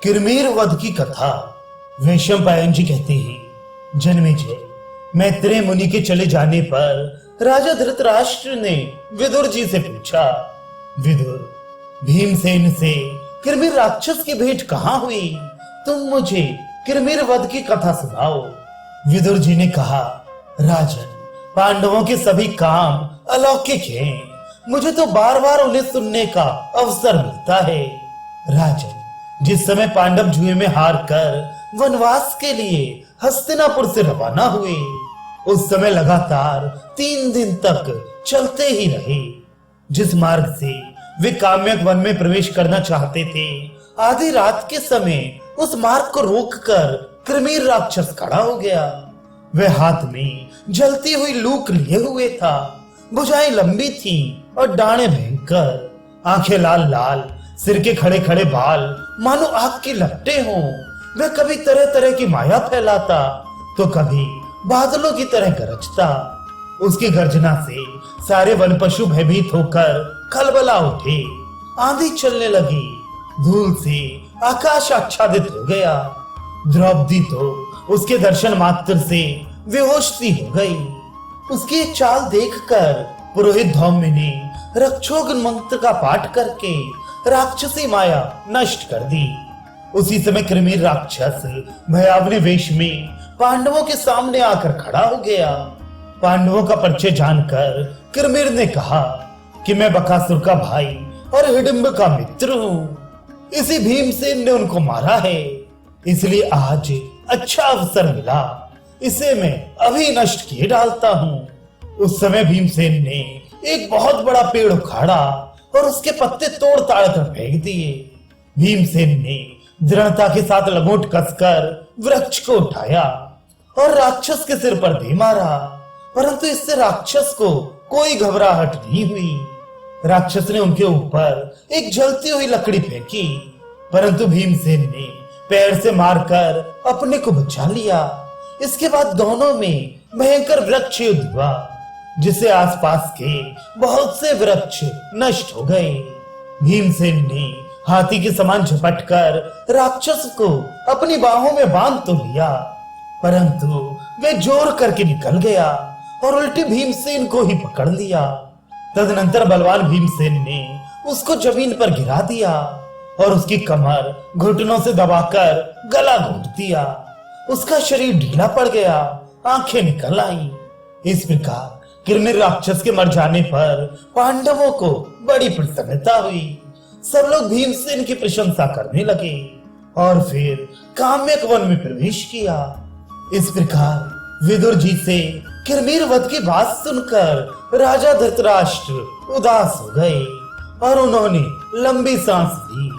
किरमीर वध की कथा। वैशंपायन जी कहते हैं, जन्मेजय, मैत्रेय मुनि के चले जाने पर राजा धृतराष्ट्र ने विदुर जी से पूछा, विदुर, भीमसेन से किरमीर राक्षस की भेंट कहाँ हुई? तुम मुझे किरमीर वध की कथा सुनाओ। विदुर जी ने कहा, राजन, पांडवों के सभी काम अलौकिक हैं। मुझे तो बार बार उन्हें सुनने का अवसर मिलता है। राजन, जिस समय पांडव जुए में हार कर वनवास के लिए हस्तिनापुर से रवाना हुए, उस समय लगातार 3 दिन तक चलते ही रहे। जिस मार्ग से वे काम्यक वन में प्रवेश करना चाहते थे, आधी रात के समय उस मार्ग को रोककर किरमीर राक्षस खड़ा हो गया। वह हाथ में जलती हुई लूक लिए हुए था, भुजाएं लंबी थी और डांडें भयंकर, आंखें लाल लाल, सिर के खड़े खड़े बाल मानो आग की लपटें हों। वह कभी तरह तरह की माया फैलाता तो कभी बादलों की तरह गरजता। उसकी गर्जना से सारे वन पशु भयभीत होकर खलबला उठे। आंधी चलने लगी, धूल से आकाश आच्छादित हो गया। द्रौपदी तो उसके दर्शन मात्र से बेहोश सी हो गई। उसकी एक चाल देखकर पुरोहित धौम्य ने रक्षोघन मंत्र का पाठ करके राक्षसी माया नष्ट कर दी। उसी समय किरमीर राक्षस भयावने वेश में पांडवों के सामने आकर खड़ा हो गया। पांडवों का परिचय जानकर किरमीर ने कहा कि मैं बकासुर का भाई और हिडिंब का मित्र हूँ। इसी भीमसेन ने उनको मारा है, इसलिए आज अच्छा अवसर मिला, इसे मैं अभी नष्ट किए डालता हूँ। उस समय भीमसेन ने एक बहुत बड़ा पेड़ उखाड़ा और उसके पत्ते तोड़ ताड़ कर फेंक दिए। भीमसेन ने दृढ़ता के साथ लंगोट कसकर वृक्ष को उठाया और राक्षस के सिर पर दे मारा, परंतु इससे राक्षस को कोई घबराहट नहीं हुई। राक्षस ने उनके ऊपर एक जलती हुई लकड़ी फेंकी, परंतु भीमसेन ने पैर से मारकर अपने को बचा लिया। इसके बाद दोनों में भयंकर वृक्ष युद्ध हुआ, जिससे आसपास के बहुत से वृक्ष नष्ट हो गए। भीमसेन ने हाथी के समान झपटकर राक्षस को अपनी बाहों में बांध तो लिया, परंतु वे जोर करके निकल गया और उल्टे भीमसेन को ही पकड़ लिया। तदनंतर बलवान भीमसेन ने उसको जमीन पर गिरा दिया और उसकी कमर घुटनों से दबाकर गला घोट दिया। उसका शरीर ढीला पड़ गया, आंखें निकल आई। इस प्रकार किरमीर राक्षस के मर जाने पर पांडवों को बड़ी प्रसन्नता हुई। सब लोग भीमसेन की प्रशंसा करने लगे और फिर काम्यक वन में प्रवेश किया। इस प्रकार विदुर जी से किरमीर वध की बात सुनकर राजा धृतराष्ट्र उदास हो गए और उन्होंने लंबी सांस ली।